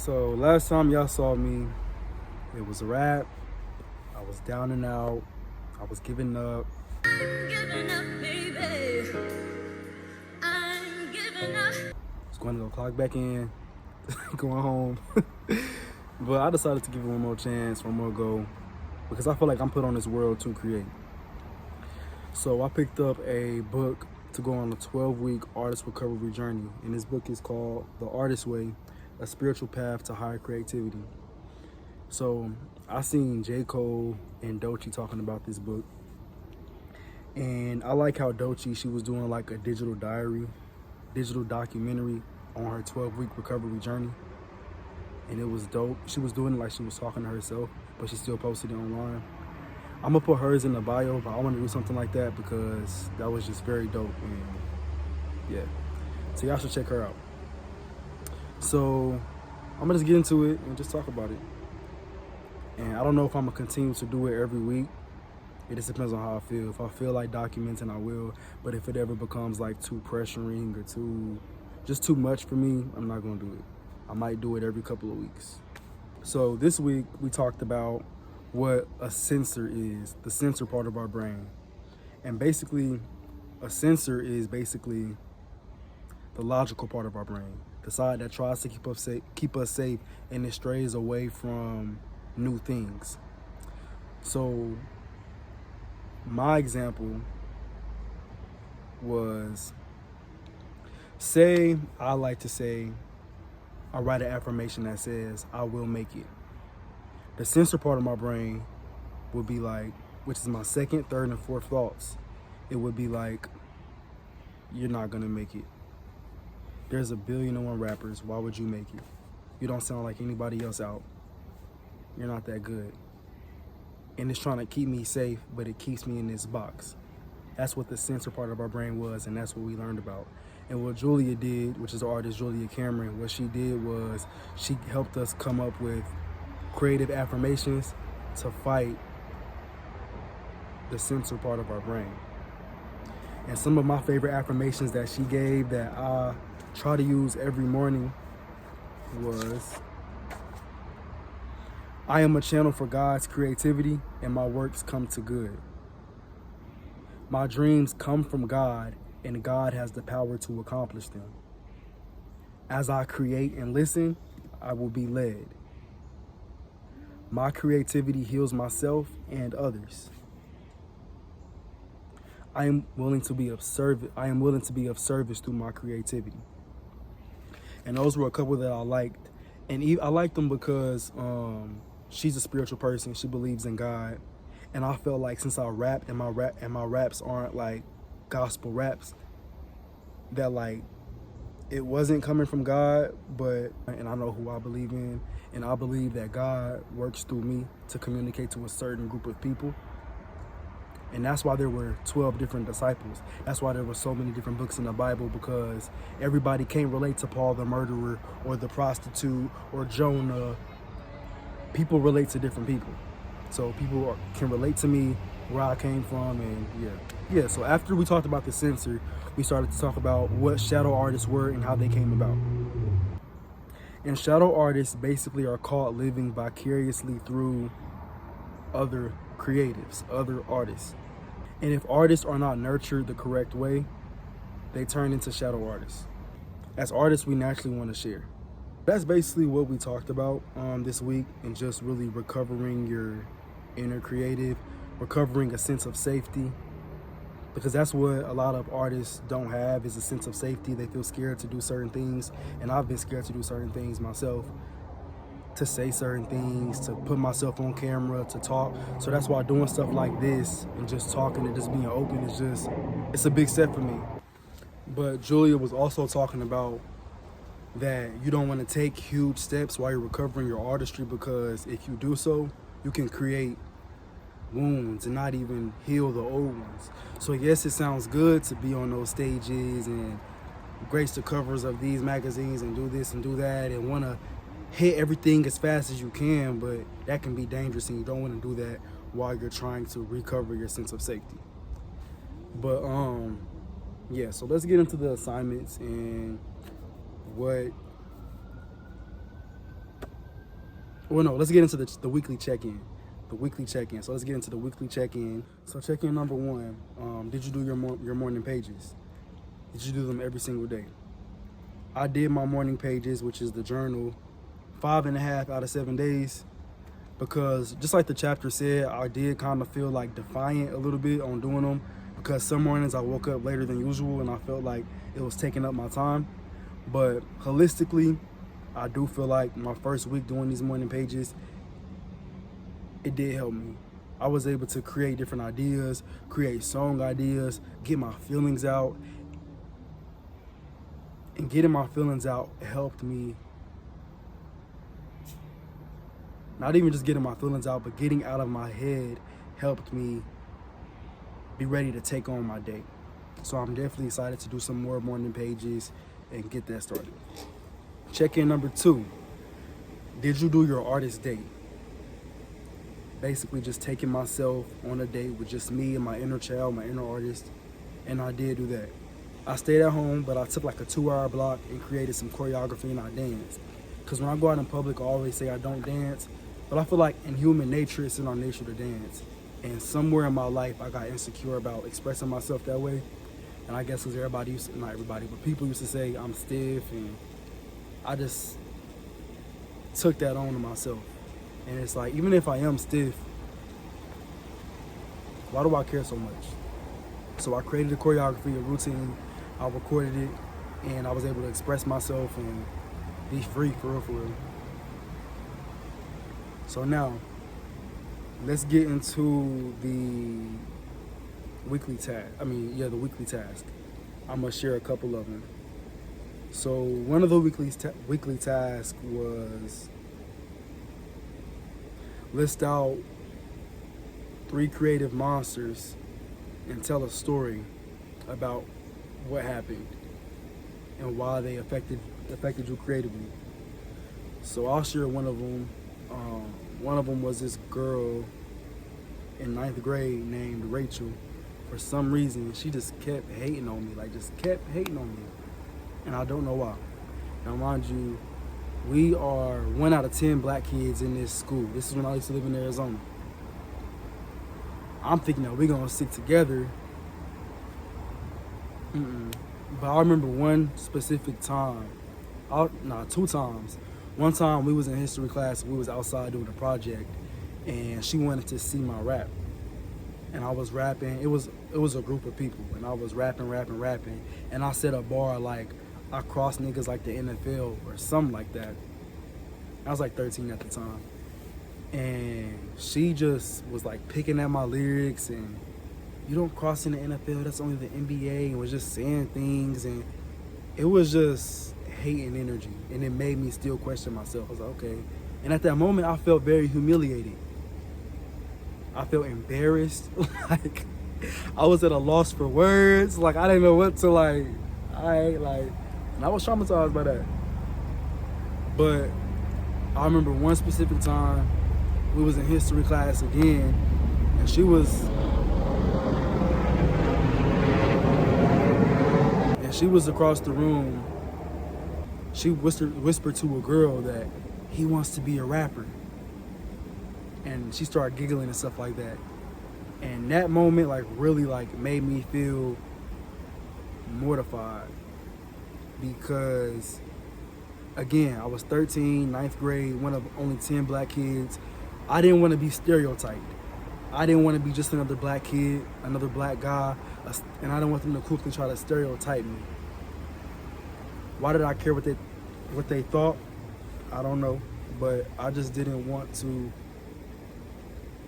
So last time y'all saw me, it was a wrap. I was down and out. I was giving up. I'm giving up, baby. I'm giving up. I was going to go clock back in, going home. But I decided to give it one more chance, one more go, because I feel like I'm put on this world to create. So I picked up a book to go on a 12-week artist recovery journey. And this book is called The Artist Way, A Spiritual Path to Higher Creativity. So I seen J. Cole and Doechii talking about this book. And I like how Doechii, she was doing like a digital diary, digital documentary on her 12-week recovery journey. And it was dope. She was doing it like she was talking to herself, but she still posted it online. I'm gonna put hers in the bio, but I want to do something like that because that was just very dope. And yeah, so y'all should check her out. So I'm gonna just get into it and just talk about it. And I don't know if I'm gonna continue to do it every week. It just depends on how I feel. If I feel like documenting, I will. But if it ever becomes like too pressuring or too much for me, I'm not gonna do it. I might do it every couple of weeks. So this week we talked about what a sensor is, the sensor part of our brain. And basically, a sensor is basically the logical part of our brain, the side that tries to keep us safe and it strays away from new things. So my example was, say I like to say, I write an affirmation that says, I will make it. The sensor part of my brain would be like, which is my second, third, and fourth thoughts. It would be like, you're not gonna make it. There's 1,000,000,001 rappers. Why would you make it? You don't sound like anybody else out. You're not that good. And it's trying to keep me safe, but it keeps me in this box. That's what the sensor part of our brain was, and that's what we learned about. And what Julia did, which is the artist Julia Cameron, what she did was she helped us come up with creative affirmations to fight the sensor part of our brain. And some of my favorite affirmations that she gave that I try to use every morning was, I am a channel for God's creativity and my works come to good. My dreams come from God and God has the power to accomplish them. As I create and listen, I will be led. My creativity heals myself and others. I am willing to be of service through my creativity. And those were a couple that I liked. And I liked them because she's a spiritual person. She believes in God. And I felt like since I rap and my raps aren't like gospel raps, that like it wasn't coming from God, and I know who I believe in, and I believe that God works through me to communicate to a certain group of people. And that's why there were 12 different disciples. That's why there were so many different books in the Bible, because everybody can't relate to Paul the murderer or the prostitute or Jonah. People relate to different people. So people can relate to me, where I came from, and yeah. So after we talked about the sensor, we started to talk about what shadow artists were and how they came about. And shadow artists basically are caught living vicariously through other creatives, other artists. And if artists are not nurtured the correct way, they turn into shadow artists. As artists, we naturally want to share. That's basically what we talked about this week, and just really recovering your inner creative, recovering a sense of safety, because that's what a lot of artists don't have, is a sense of safety. They feel scared to do certain things, and I've been scared to do certain things myself, to say certain things, to put myself on camera, to talk. So that's why doing stuff like this and just talking and just being open is it's a big step for me. But Julia was also talking about that you don't want to take huge steps while you're recovering your artistry, because if you do so, you can create wounds and not even heal the old ones. So yes, it sounds good to be on those stages and grace the covers of these magazines and do this and do that and want to hit everything as fast as you can, but that can be dangerous, and you don't want to do that while you're trying to recover your sense of safety. But yeah, so let's get into the assignments and what Well, no, let's get into the weekly check-in. The weekly check-in. So let's get into the weekly check-in. So check-in number one, did you do your morning pages? Did you do them every single day? I did my morning pages, which is the journal, 5.5 out of 7 days, because just like the chapter said, I did kind of feel like defiant a little bit on doing them, because some mornings I woke up later than usual and I felt like it was taking up my time. But holistically, I do feel like my first week doing these morning pages, it did help me. I was able to create different ideas, create song ideas, get my feelings out. And getting my feelings out helped me. Not even just getting my feelings out, but getting out of my head helped me be ready to take on my day. So I'm definitely excited to do some more morning pages and get that started. Check-in number 2. Did you do your artist date? Basically just taking myself on a date with just me and my inner child, my inner artist, and I did do that. I stayed at home, but I took like a 2-hour block and created some choreography and I danced. Because when I go out in public, I always say I don't dance, but I feel like in human nature, it's in our nature to dance. And somewhere in my life, I got insecure about expressing myself that way. And I guess because everybody used to, not everybody, but people used to say I'm stiff, and I just took that on to myself. And it's like, even if I am stiff, why do I care so much? So I created a choreography, a routine, I recorded it, and I was able to express myself and be free, for real, for real. So now, let's get into the weekly task. The weekly task. I'm gonna share a couple of them. So one of the weekly tasks was list out 3 creative monsters and tell a story about what happened and why they affected you creatively. So I'll share one of them. One of them was this girl in 9th grade named Rachel. For some reason, she just kept hating on me, and I don't know why. Now, mind you, we are 1 out of 10 black kids in this school. This is when I used to live in Arizona. I'm thinking that we're gonna stick together. But I remember one specific time, 2 times. One time we was in history class, we was outside doing a project, and she wanted to see my rap. And I was rapping, it was a group of people, and I was rapping, and I said a bar like, I cross niggas like the NFL or something like that. I was like 13 at the time. And she just was like picking at my lyrics, and you don't cross in the NFL, that's only the NBA, and was just saying things, and it was just hating energy, and it made me still question myself. I was like, okay. And at that moment, I felt very humiliated. I felt embarrassed. Like, I was at a loss for words. Like, I didn't know what to and I was traumatized by that. But I remember one specific time, we was in history class again, and she was across the room. She whispered to a girl that he wants to be a rapper. And she started giggling and stuff like that. And that moment really made me feel mortified, because again, I was 13, 9th grade, 1 of only 10 black kids. I didn't want to be stereotyped. I didn't want to be just another black kid, another black guy, and I didn't want them to quickly try to stereotype me. Why did I care what they thought? I don't know, but I just didn't want to.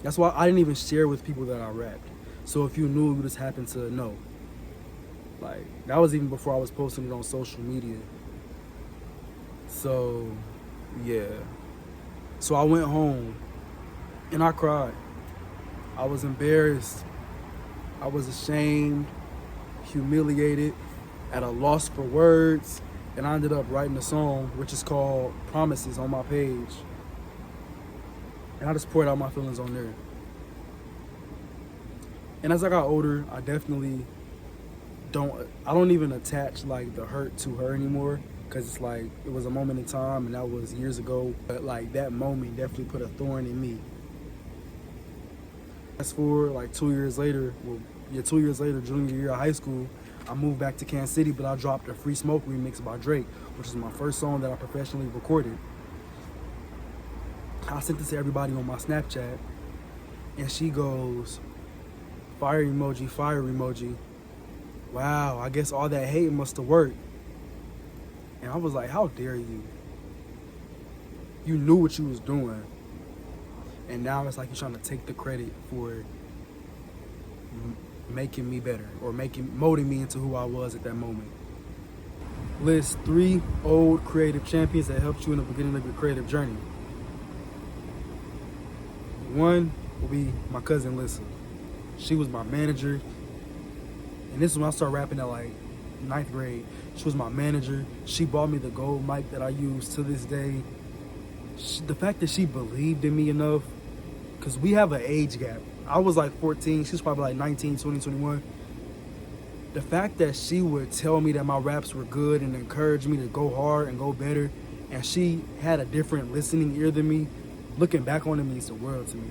That's why I didn't even share with people that I rapped. So if you knew, you just happened to know. That was even before I was posting it on social media. So, yeah. So I went home and I cried. I was embarrassed. I was ashamed, humiliated, at a loss for words. And I ended up writing a song, which is called Promises, on my page. And I just poured out my feelings on there. And as I got older, I definitely don't even attach the hurt to her anymore. because it's like it was a moment in time and that was years ago, but like that moment definitely put a thorn in me. Fast forward like 2 years later, 2 years later, junior year of high school, I moved back to Kansas City, but I dropped a Free Smoke remix by Drake, which is my first song that I professionally recorded. I sent this to everybody on my Snapchat, and she goes, fire emoji, fire emoji. Wow, I guess all that hate must have worked. And I was like, how dare you? You knew what you was doing. And now it's like you're trying to take the credit for making me better or molding me into who I was at that moment. List 3 old creative champions that helped you in the beginning of your creative journey. 1 will be my cousin Lissa. She was my manager. And this is when I started rapping at like 9th grade. She was my manager. She bought me the gold mic that I use to this day. The fact that she believed in me enough, because we have an age gap. I was like 14, she was probably like 19, 20, 21. The fact that she would tell me that my raps were good and encourage me to go hard and go better, and she had a different listening ear than me, looking back on it means the world to me.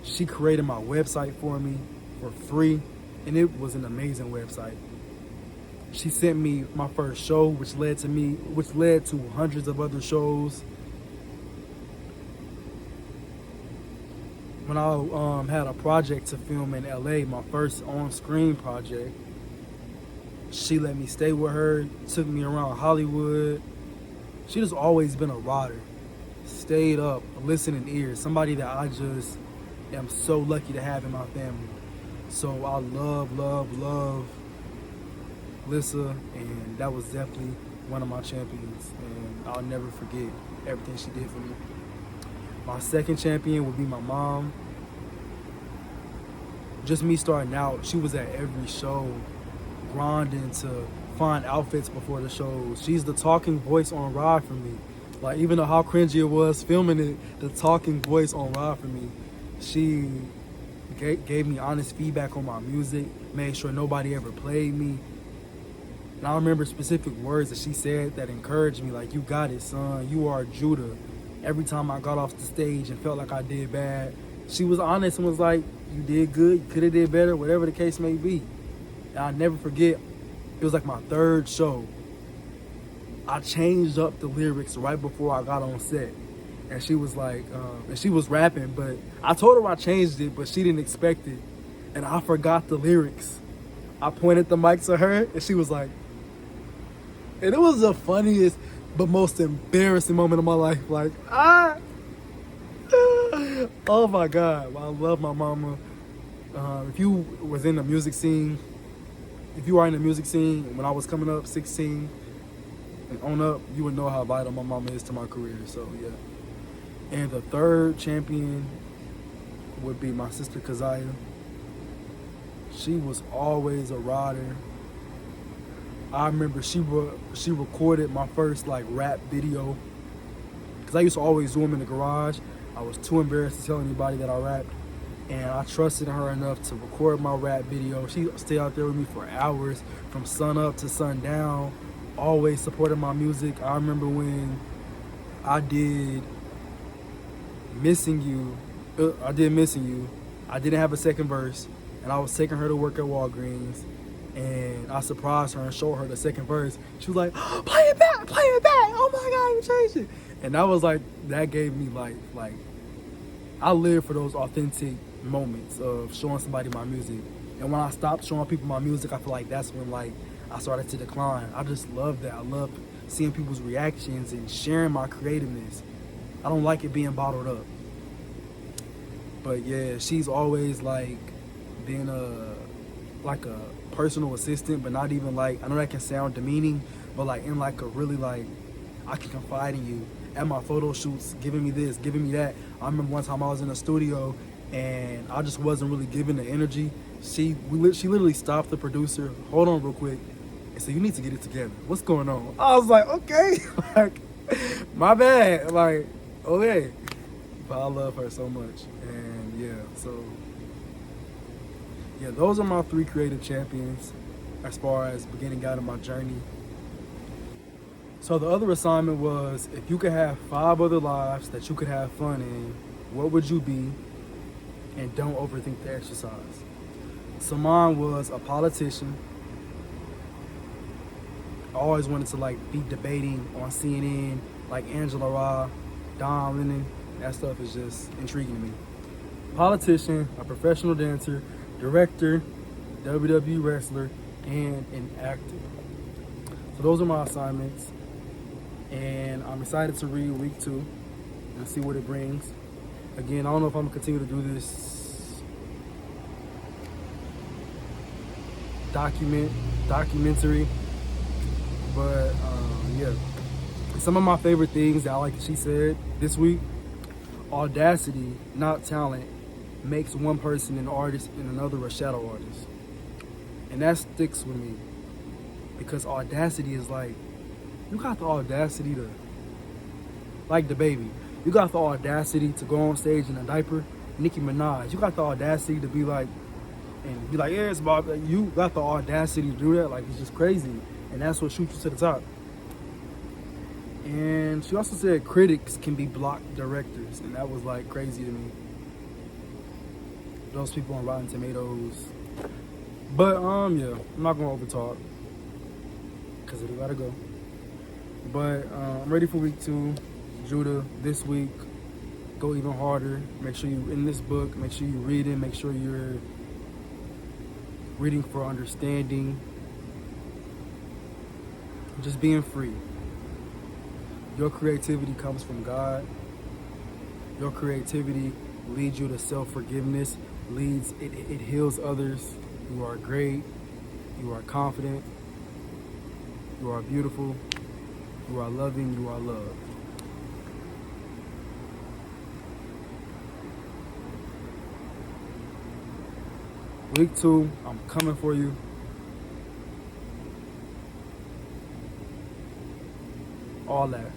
She created my website for me for free, and it was an amazing website. She sent me my first show, which led to hundreds of other shows. When I had a project to film in LA, my first on-screen project, she let me stay with her, took me around Hollywood. She just always been a rider, stayed up, a listening ear, somebody that I just am so lucky to have in my family. So I love Lissa, and that was definitely one of my champions, and I'll never forget everything she did for me. My second champion would be my mom. Just me starting out, she was at every show, grinding to find outfits before the shows. She's the talking voice on Ride for me. Like, even though how cringy it was filming it, the talking voice on Ride for me. She gave me honest feedback on my music, made sure nobody ever played me. And I remember specific words that she said that encouraged me, like, you got it, son, you are Judah. Every time I got off the stage and felt like I did bad, she was honest and was like, you did good, you could have did better, whatever the case may be. And I'll never forget, it was like my third show. I changed up the lyrics right before I got on set. And she was like, and she was rapping, but I told her I changed it, but she didn't expect it. And I forgot the lyrics. I pointed the mic to her, and she was like, and it was the funniest but most embarrassing moment of my life. Like, oh my God, I love my mama. If you was in the music scene, if you are in the music scene, when I was coming up, 16 and on up, you would know how vital my mama is to my career, so yeah. And the third champion would be my sister Keziah. She was always a rider. I remember she recorded my first like rap video, because I used to always do them in the garage. I was too embarrassed to tell anybody that I rapped, and I trusted her enough to record my rap video. She stayed out there with me for hours, from sun up to sundown, always supported my music. I remember when I did Missing You, I didn't have a second verse, and I was taking her to work at Walgreens, and I surprised her and showed her the second verse. She was like, play it back, oh my God, you changed it. And that was like, that gave me life. Like, I live for those authentic moments of showing somebody my music. And when I stopped showing people my music, I feel like that's when like I started to decline. I just love that. I love seeing people's reactions and sharing my creativeness. I don't like it being bottled up. But yeah, she's always like been like a personal assistant, but not even like, I know that can sound demeaning, but like in like a really like, I can confide in you. At my photo shoots, giving me this, giving me that. I remember one time I was in the studio and I just wasn't really giving the energy. She literally stopped the producer, hold on real quick, and said, you need to get it together. What's going on? I was like, okay, like, my bad, like, okay. But I love her so much, and yeah, so, yeah, those are my 3 creative champions as far as beginning out of my journey. So the other assignment was, if you could have 5 other lives that you could have fun in, what would you be? And don't overthink the exercise. So mine was a politician. I always wanted to like be debating on CNN, like Angela Rye, Don Lemon. That stuff is just intriguing to me. Politician, a professional dancer, director, WWE wrestler, and an actor. So those are my assignments. And I'm excited to read week 2 and see what it brings. Again, I don't know if I'm gonna continue to do this documentary, but yeah. Some of my favorite things that I like that she said this week: audacity, not talent, makes one person an artist and another a shadow artist. And that sticks with me, because audacity is like, you got the audacity to, like the baby, you got the audacity to go on stage in a diaper. Nicki Minaj, you got the audacity to be like, and be like, yeah, it's about, you got the audacity to do that. Like, it's just crazy. And that's what shoots you to the top. And she also said critics can be block directors. And that was like crazy to me. Those people on Rotten Tomatoes. But yeah, I'm not gonna overtalk, because it gotta go. But I'm ready for week 2. Judah, this week, go even harder. Make sure you, in this book, make sure you read it. Make sure you're reading for understanding. Just being free. Your creativity comes from God. Your creativity leads you to self-forgiveness. It heals others. You are great. You are confident. You are beautiful. You are loving. You are loved. Week 2, I'm coming for you. All that.